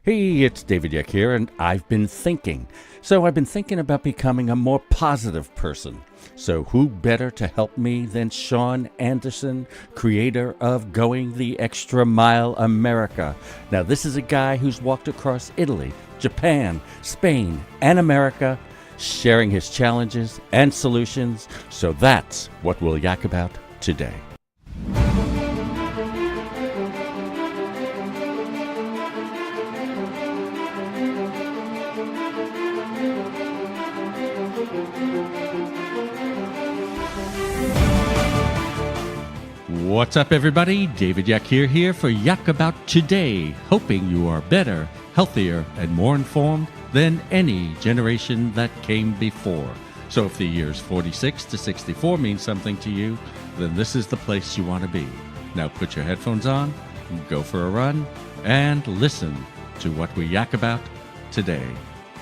Hey, it's David Yeck here, and I've been thinking. I've been thinking about becoming a more positive person. So who better to help me than Shawn Anderson, creator of Going the Extra Mile America. Now, this is a guy who's walked across Italy, Japan, Spain, and America, sharing his challenges and solutions. So that's what we'll yak about today. What's up, everybody? David Yeck here for Yak About Today, hoping you are better, healthier, and more informed than any generation that came before. So if the years 46 to 64 mean something to you, then this is the place you want to be. Now put your headphones on, go for a run, and listen to what we yak about today.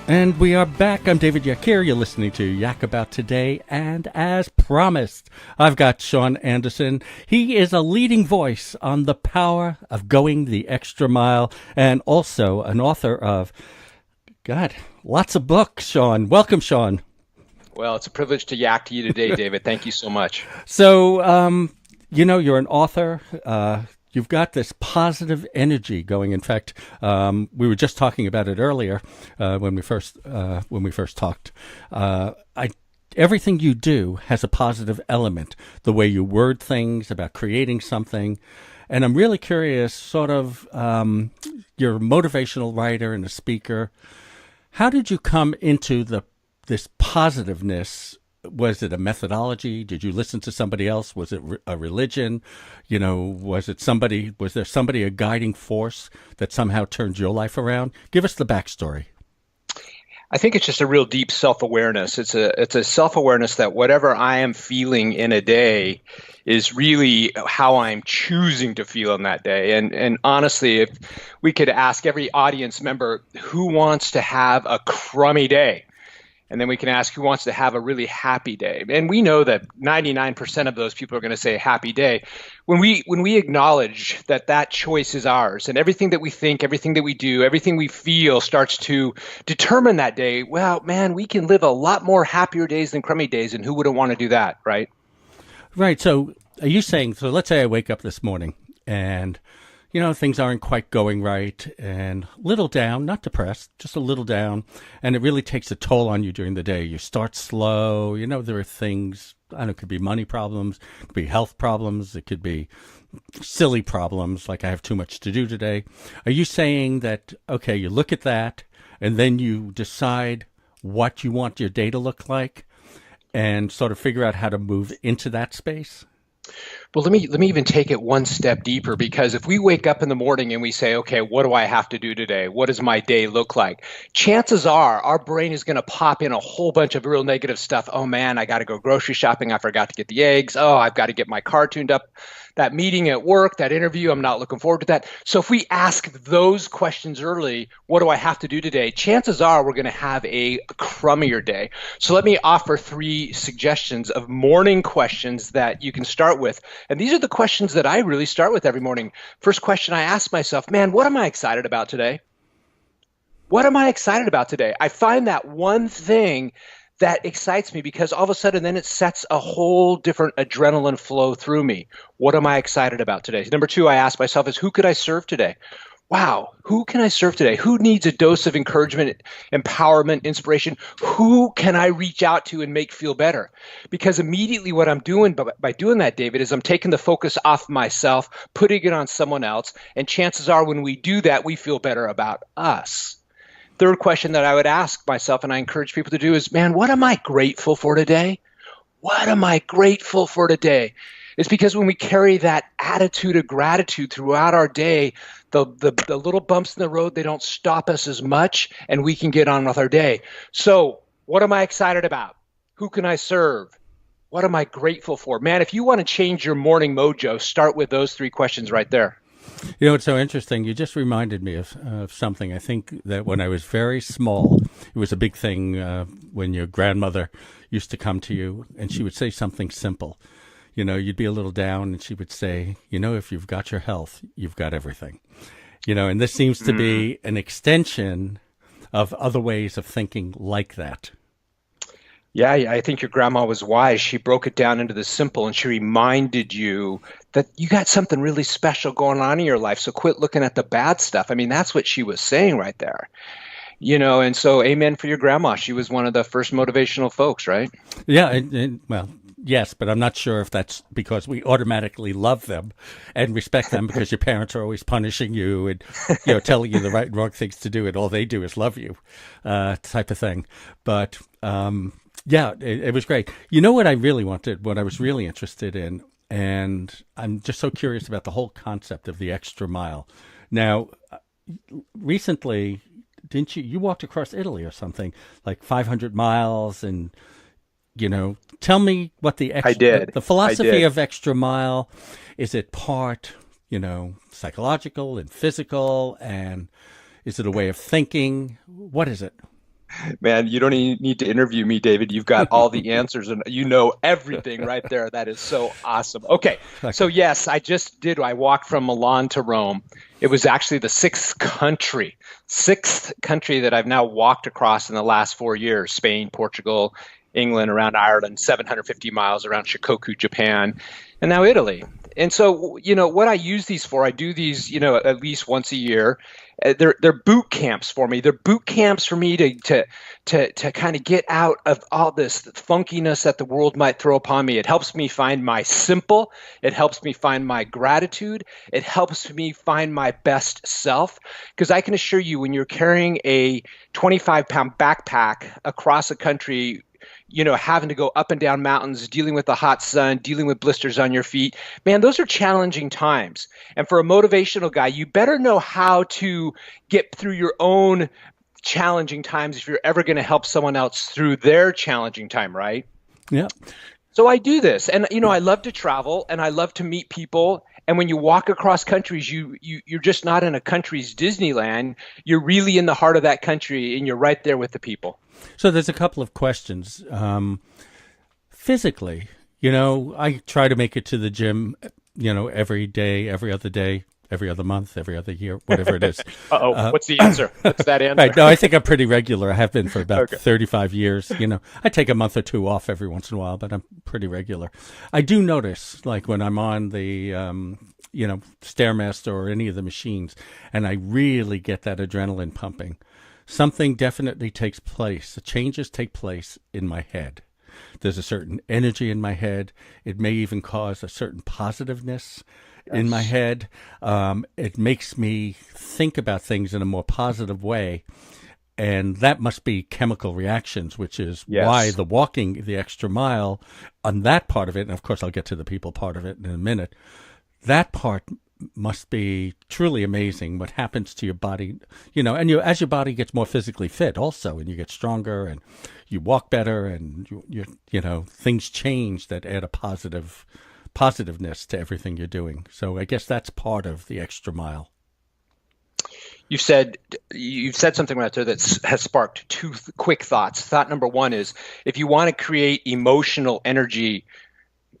And we are back. I'm David Yeck here. You're listening to Yak About Today. And as promised, I've got Shawn Anderson. He is a leading voice on the power of going the extra mile and also an author of, lots of books, Shawn. Welcome, Shawn. Well, it's a privilege to yak to you today, David. Thank you so much. So, you're an author. You've got this positive energy going. In fact, we were just talking about it earlier when we first talked. Everything you do has a positive element. The way you word things about creating something, and I'm really curious. You're a motivational writer and a speaker. How did you come into this positiveness? Was it a methodology? Did you listen to somebody else? Was it a religion? Was there somebody, a guiding force that somehow turned your life around? Give us the backstory. I think it's just a real deep self-awareness. It's a self-awareness that whatever I am feeling in a day is really how I'm choosing to feel in that day. And honestly, if we could ask every audience member who wants to have a crummy day, and then we can ask who wants to have a really happy day. And we know that 99% of those people are going to say happy day. When we acknowledge that choice is ours, and everything that we think, everything that we do, everything we feel starts to determine that day, well, man, we can live a lot more happier days than crummy days. And who wouldn't want to do that, right? Right. So are you saying, so let's say I wake up this morning and things aren't quite going right and a little down, not depressed, just a little down. And it really takes a toll on you during the day. You start slow. There are things, it could be money problems, it could be health problems. It could be silly problems like I have too much to do today. Are you saying that, okay, you look at that and then you decide what you want your day to look like and sort of figure out how to move into that space? Well, let me even take it one step deeper, because if we wake up in the morning and we say, okay, what do I have to do today? What does my day look like? Chances are our brain is going to pop in a whole bunch of real negative stuff. Oh man, I got to go grocery shopping. I forgot to get the eggs. Oh, I've got to get my car tuned up. That meeting at work, that interview, I'm not looking forward to that. So if we ask those questions early, what do I have to do today? Chances are we're going to have a crummier day. So let me offer 3 suggestions of morning questions that you can start with. And these are the questions that I really start with every morning. First question I ask myself, man, what am I excited about today? What am I excited about today? I find that one thing that excites me, because all of a sudden then it sets a whole different adrenaline flow through me. What am I excited about today? Number 2, I ask myself is, who could I serve today? Wow, who can I serve today? Who needs a dose of encouragement, empowerment, inspiration? Who can I reach out to and make feel better? Because immediately what I'm doing by doing that, David, is I'm taking the focus off myself, putting it on someone else. And chances are when we do that, we feel better about us. Third question that I would ask myself, and I encourage people to do, is, man, what am I grateful for today? What am I grateful for today? It's because when we carry that attitude of gratitude throughout our day, the little bumps in the road, they don't stop us as much, and we can get on with our day. So what am I excited about? Who can I serve? What am I grateful for? Man, if you want to change your morning mojo, start with those 3 questions right there. It's so interesting. You just reminded me of something. I think that when I was very small, it was a big thing when your grandmother used to come to you and she would say something simple. You'd be a little down and she would say, if you've got your health, you've got everything. And this seems to be an extension of other ways of thinking like that. Yeah, I think your grandma was wise. She broke it down into the simple and she reminded you that you got something really special going on in your life. So quit looking at the bad stuff. I mean, that's what she was saying right there. And so amen for your grandma. She was one of the first motivational folks, right? Yeah, well, yes, but I'm not sure if that's because we automatically love them and respect them because your parents are always punishing you and telling you the right and wrong things to do, and all they do is love you, type of thing. But yeah, it was great. You know what I really wanted, what I was really interested in, and I'm just so curious about the whole concept of the extra mile. Now, recently, didn't you walked across Italy or something, like 500 miles, and tell me what I did. The philosophy of extra mile. Is it part, psychological and physical, and is it a way of thinking? What is it? Man, you don't even need to interview me, David. You've got all the answers and you know everything right there. That is so awesome. Okay. So yes, I walked from Milan to Rome. It was actually the sixth country that I've now walked across in the last 4 years: Spain, Portugal, England, around Ireland, 750 miles around Shikoku, Japan, and now Italy. And so, what I use these for, I do these, at least once a year. They're boot camps for me. They're boot camps for me to kind of get out of all this funkiness that the world might throw upon me. It helps me find my simple. It helps me find my gratitude. It helps me find my best self. Because I can assure you, when you're carrying a 25-pound backpack across a country, having to go up and down mountains, dealing with the hot sun, dealing with blisters on your feet, man, those are challenging times. And for a motivational guy, you better know how to get through your own challenging times if you're ever going to help someone else through their challenging time, right? Yeah. So I do this, and I love to travel and I love to meet people. And when you walk across countries, you're just not in a country's Disneyland. You're really in the heart of that country, and you're right there with the people. So there's a couple of questions. Physically, I try to make it to the gym, every day, every other day, every other month, every other year, whatever it is. What's the answer? What's that answer? Right. No, I think I'm pretty regular. I have been for about Okay. 35 years. I take a month or two off every once in a while, but I'm pretty regular. I do notice, like when I'm on the, Stairmaster or any of the machines, and I really get that adrenaline pumping, something definitely takes place. The changes take place in my head. There's a certain energy in my head. It may even cause a certain positiveness in my head. It makes me think about things in a more positive way. And that must be chemical reactions, which is why the walking the extra mile on that part of it, and of course I'll get to the people part of it in a minute, that part must be truly amazing what happens to your body, and as your body gets more physically fit also, and you get stronger and you walk better and things change that add a positiveness to everything you're doing. So I guess that's part of the extra mile. You've said something right there that has sparked two quick thoughts. Thought number one is, if you want to create emotional energy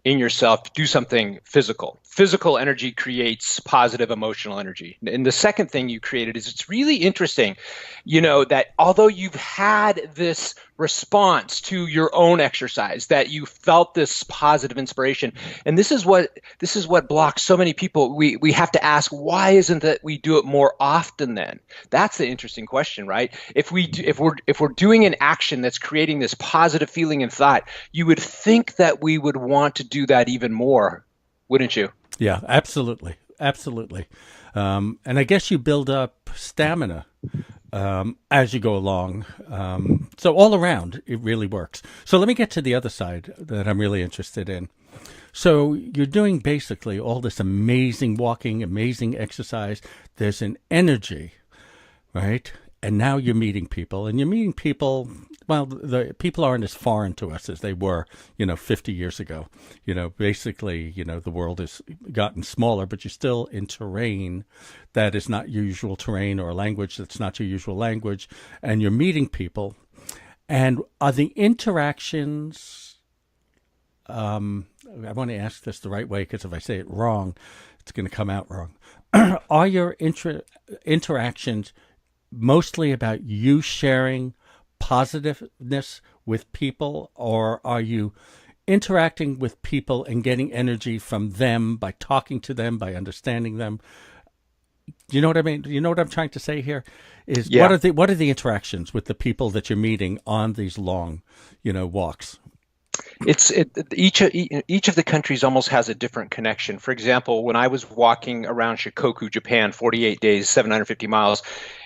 in yourself, do something physical. Physical energy creates positive emotional energy. And the second thing you created is, it's really interesting, that although you've had this response to your own exercise, that you felt this positive inspiration, and this is what blocks so many people. We have to ask, why isn't that we do it more often then? That's the interesting question, right? If we're doing an action that's creating this positive feeling and thought, you would think that we would want to do that even more, wouldn't you? Yeah, absolutely. Absolutely. And I guess you build up stamina as you go along. So all around, it really works. So let me get to the other side that I'm really interested in. So you're doing basically all this amazing walking, amazing exercise. There's an energy, right? And now you're meeting people, and you're meeting people. Well, the people aren't as foreign to us as they were, 50 years ago. Basically, the world has gotten smaller, but you're still in terrain that is not your usual terrain, or a language that's not your usual language, and you're meeting people. And are the interactions I want to ask this the right way, because if I say it wrong, it's going to come out wrong. Are your interactions mostly about you sharing positiveness with people, or are you interacting with people and getting energy from them by talking to them, by understanding them? You know what I mean? You know what I'm trying to say here is Yeah. what are the interactions with the people that you're meeting on these long, walks? Each of the countries almost has a different connection. For example, when I was walking around Shikoku, Japan, 48 days, 750 miles,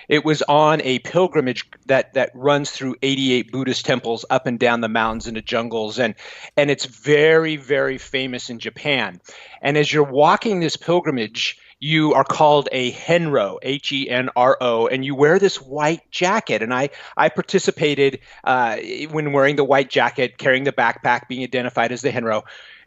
it was on a pilgrimage that runs through 88 Buddhist temples up and down the mountains into jungles, and it's very, very famous in Japan. And as you're walking this pilgrimage, you are called a henro, Henro, and you wear this white jacket. And I participated when wearing the white jacket, carrying the backpack, being identified as the henro.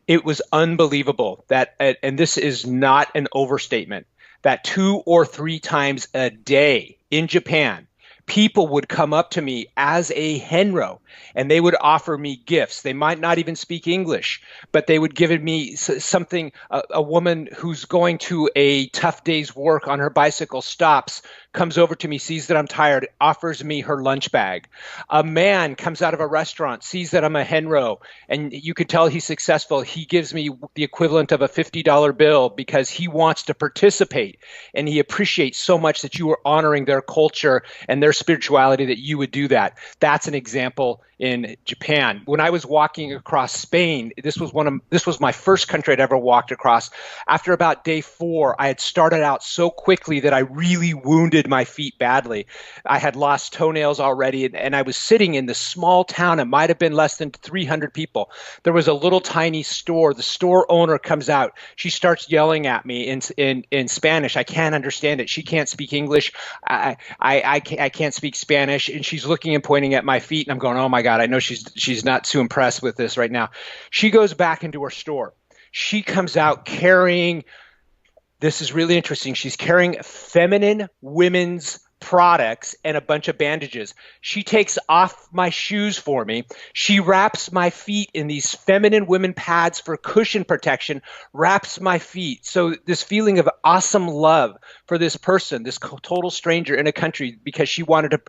It was unbelievable that, and this is not an overstatement, that 2 or 3 times a day in Japan, people would come up to me as a henro and they would offer me gifts. They might not even speak English, but they would give me something. A woman who's going to a tough day's work on her bicycle stops, comes over to me, sees that I'm tired, offers me her lunch bag. A man comes out of a restaurant, sees that I'm a henro, and you could tell he's successful. He gives me the equivalent of a $50 bill because he wants to participate, and he appreciates so much that you are honoring their culture and their spirituality that you would do that. That's an example in Japan. When I was walking across Spain, this was my first country I'd ever walked across. After about day 4, I had started out so quickly that I really wounded my feet badly. I had lost toenails already, and I was sitting in this small town. It might have been less than 300 people. There was a little tiny store. The store owner comes out. She starts yelling at me in Spanish. I can't understand it. She can't speak English. I can't speak Spanish, and she's looking and pointing at my feet, and I'm going, oh my God, I know she's not too impressed with this right now. She goes back into her store. She comes out carrying, this is really interesting, she's carrying feminine women's products and a bunch of bandages. She takes off my shoes for me. She wraps my feet in these feminine women pads for cushion protection, wraps my feet. So this feeling of awesome love for this person, this total stranger in a country, because she wanted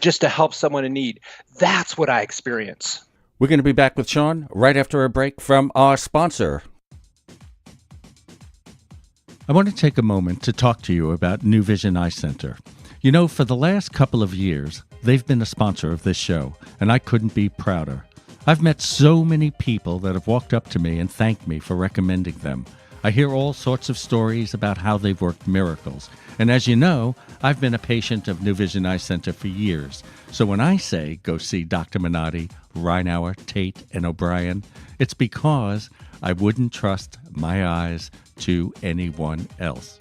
just to help someone in need. That's what I experience. We're going to be back with Shawn right after a break from our sponsor. I want to take a moment to talk to you about New Vision Eye Center. You know, for the last couple of years, they've been a sponsor of this show, and I couldn't be prouder. I've met so many people that have walked up to me and thanked me for recommending them. I hear all sorts of stories about how they've worked miracles. And as you know, I've been a patient of New Vision Eye Center for years. So when I say go see Dr. Minotti, Reinauer, Tate, and O'Brien, it's because I wouldn't trust my eyes to anyone else.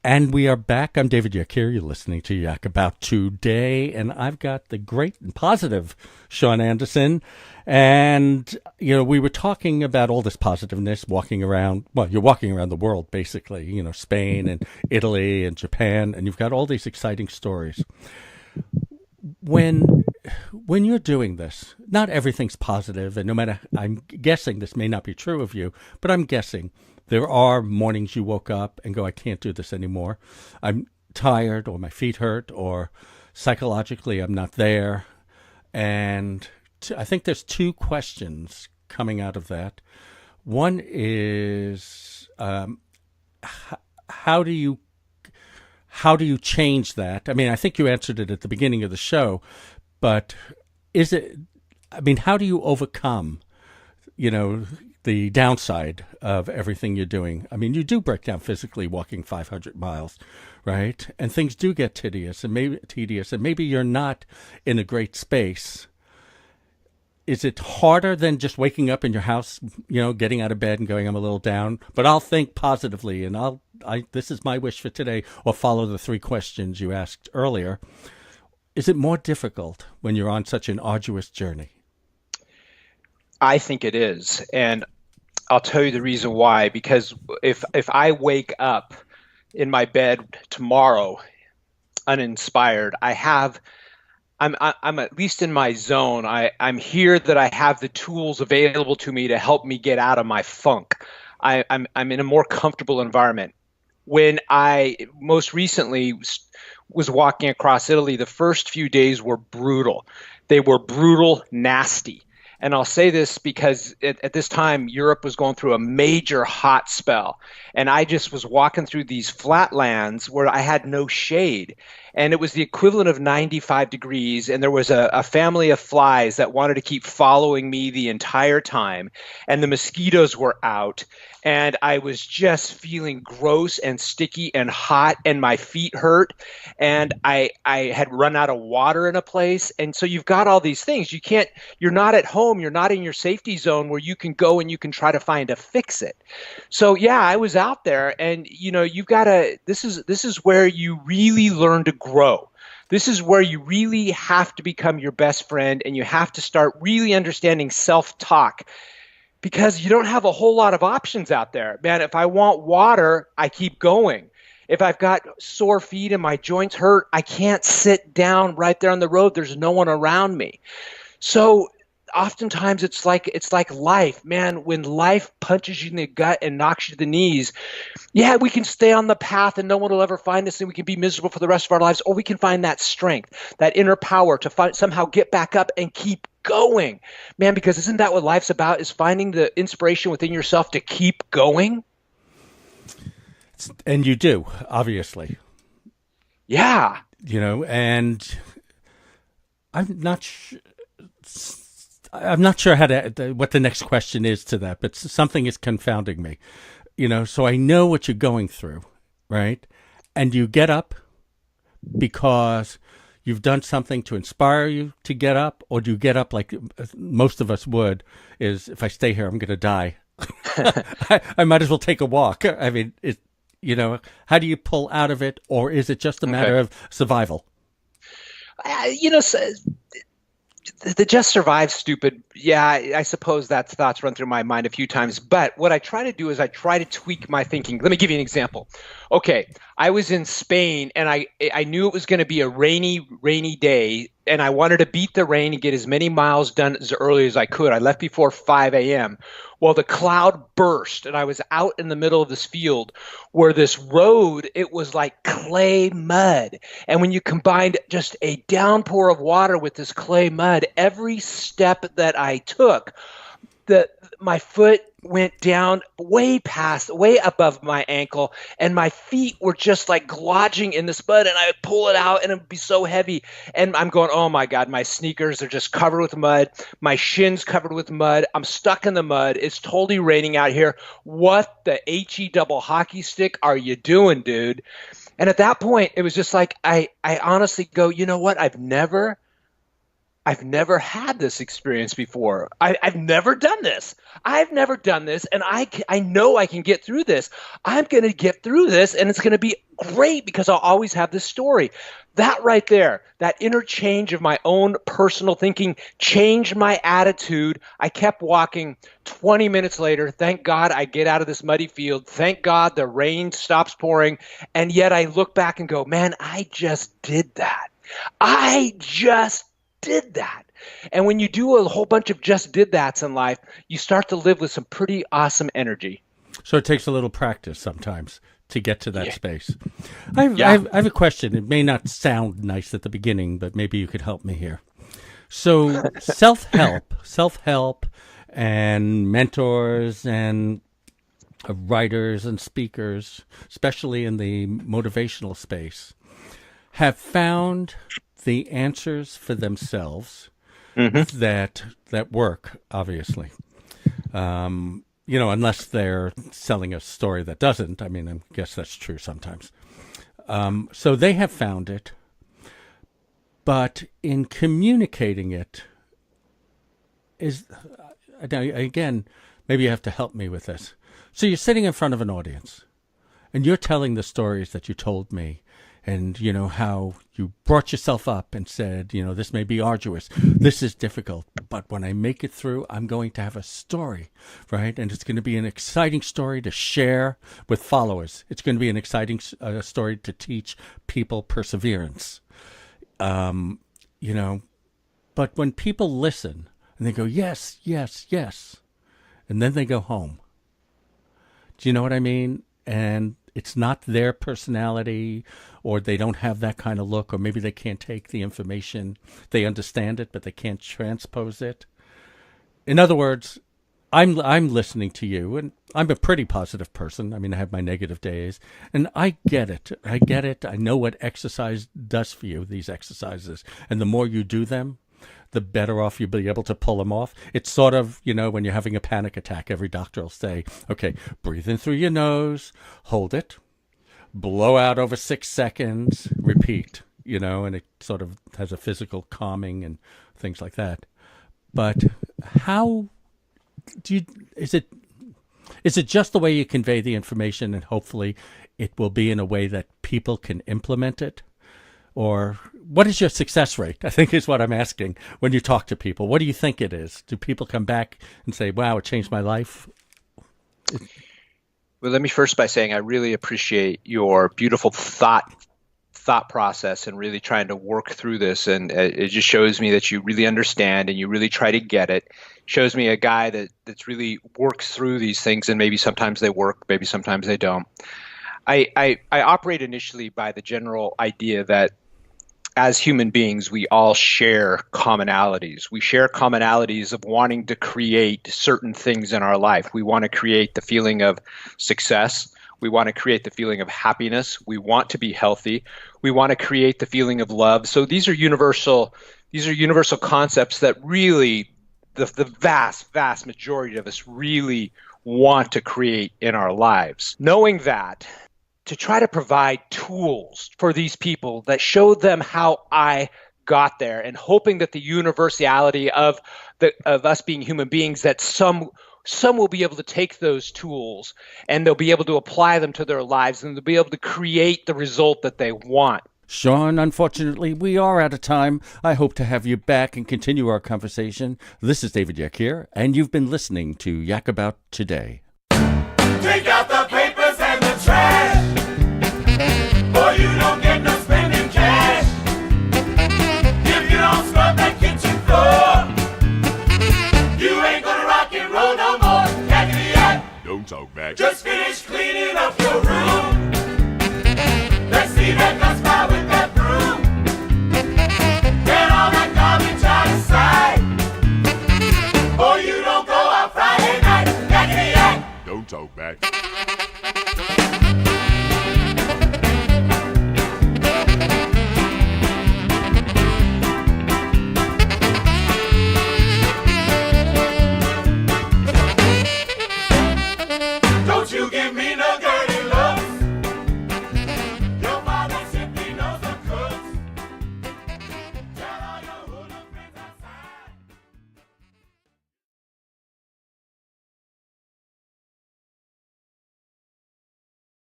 And we are back. I'm David Yakir. You're listening to Yak About Today, and I've got the great and positive Shawn Anderson. And, we were talking about all this positiveness, walking around. Well, you're walking around the world, basically, Spain and Italy and Japan, and you've got all these exciting stories. When you're doing this, not everything's positive, and no matter, I'm guessing this may not be true of you, but I'm guessing there are mornings you woke up and go, I can't do this anymore. I'm tired, or my feet hurt, or psychologically I'm not there. And I think there's 2 questions coming out of that. One is, how do you change that? I mean, I think you answered it at the beginning of the show, but how do you overcome, the downside of everything you're doing? I mean, you do break down physically walking 500 miles, right? And things do get tedious, and maybe you're not in a great space. Is it harder than just waking up in your house, getting out of bed and going, I'm a little down, but I'll think positively, and this is my wish for today, or follow the 3 questions you asked earlier? Is it more difficult when you're on such an arduous journey? I think it is. And I'll tell you the reason why, because if I wake up in my bed tomorrow uninspired, I have I'm at least in my zone. I'm here that I have the tools available to me to help me get out of my funk. I'm in a more comfortable environment. When I most recently was walking across Italy, the first few days were brutal. They were brutal, nasty. And I'll say this because at this time, Europe was going through a major hot spell. And I just was walking through these flatlands where I had no shade. And it was the equivalent of 95 degrees. And there was a family of flies that wanted to keep following me the entire time. And the mosquitoes were out. And I was just feeling gross and sticky and hot, and my feet hurt. And I had run out of water in a place. And so you've got all these things. You're not at home, you're not in your safety zone where you can go and you can try to find a fix it. So yeah, I was out there, and you've got to this is where you really learn to grow. This is where you really have to become your best friend, and you have to start really understanding self-talk, because you don't have a whole lot of options out there. Man, if I want water, I keep going. If I've got sore feet and my joints hurt, I can't sit down right there on the road. There's no one around me. So oftentimes it's like life, man. When life punches you in the gut and knocks you to the knees, yeah, we can stay on the path and no one will ever find us and we can be miserable for the rest of our lives, or we can find that strength, that inner power to somehow get back up and keep going, man. Because isn't that what life's about, is finding the inspiration within yourself to keep going? And you do, obviously. Yeah. And I'm not I'm not sure how to what the next question is to that, but something is confounding me. So I know what you're going through, right? And you get up because you've done something to inspire you to get up, or do you get up like most of us would, is if I stay here, I'm going to die. I might as well take a walk. I mean, how do you pull out of it, or is it just a matter of survival? So, the just survive stupid. Yeah, I suppose that thoughts run through my mind a few times. But what I try to do is I try to tweak my thinking. Let me give you an example. Okay, I was in Spain, and I knew it was going to be a rainy day, and I wanted to beat the rain and get as many miles done as early as I could. I left before 5 a.m. Well, the cloud burst, and I was out in the middle of this field where this road, it was like clay mud. And when you combined just a downpour of water with this clay mud, every step that I took, my foot went down way above my ankle, and my feet were just like glodging in this mud, and I would pull it out and it would be so heavy. And I'm going, oh my God, my sneakers are just covered with mud. My shins covered with mud. I'm stuck in the mud. It's totally raining out here. What the HE double hockey stick are you doing, dude? And at that point, it was just like, I honestly go, you know what? I've never had this experience before. I've never done this. I've never done this, and I know I can get through this. I'm going to get through this, and it's going to be great because I'll always have this story. That right there, that interchange of my own personal thinking changed my attitude. I kept walking. 20 minutes later, thank God I get out of this muddy field. Thank God the rain stops pouring. And yet I look back and go, man, I just did that. I just did that. And when you do a whole bunch of just did that's in life, you start to live with some pretty awesome energy. So it takes a little practice sometimes to get to that space. I have a question. It may not sound nice at the beginning, but maybe you could help me here. So self-help and mentors and writers and speakers, especially in the motivational space, have found the answers for themselves that work, obviously. Unless they're selling a story that doesn't. I mean, I guess that's true sometimes. So they have found it, but in communicating it again, maybe you have to help me with this. So you're sitting in front of an audience, and you're telling the stories that you told me, and how you brought yourself up and said, this may be arduous, this is difficult, but when I make it through, I'm going to have a story, right? And it's going to be an exciting story to share with followers. It's going to be an exciting story to teach people perseverance. you know, but when people listen and they go, yes, yes, yes, and then they go home, do you know what I mean? And it's not their personality, or they don't have that kind of look, or maybe they can't take the information. They understand it, but they can't transpose it. In other words, I'm listening to you, and I'm a pretty positive person. I mean, I have my negative days, and I get it. I get it. I know what exercise does for you, these exercises. And the more you do them, the better off you'll be able to pull them off. It's sort of, when you're having a panic attack, every doctor will say, okay, breathe in through your nose, hold it, blow out over 6 seconds, repeat, and it sort of has a physical calming and things like that. But how is it just the way you convey the information, and hopefully it will be in a way that people can implement it? Or what is your success rate, I think is what I'm asking when you talk to people. What do you think it is? Do people come back and say, wow, it changed my life? Well, let me first by saying I really appreciate your beautiful thought process and really trying to work through this. And it just shows me that you really understand and you really try to get it. Shows me a guy that's really works through these things, and maybe sometimes they work, maybe sometimes they don't. I operate initially by the general idea that as human beings, we all share commonalities. We share commonalities of wanting to create certain things in our life. We want to create the feeling of success. We want to create the feeling of happiness. We want to be healthy. We want to create the feeling of love. So these are universal concepts that really the vast majority of us really want to create in our lives. Knowing that, to try to provide tools for these people that show them how I got there, and hoping that the universality of us being human beings, that some will be able to take those tools and they'll be able to apply them to their lives, and they'll be able to create the result that they want. Shawn, unfortunately, we are out of time. I hope to have you back and continue our conversation. This is David Yak here, and you've been listening to Yak About Today. Take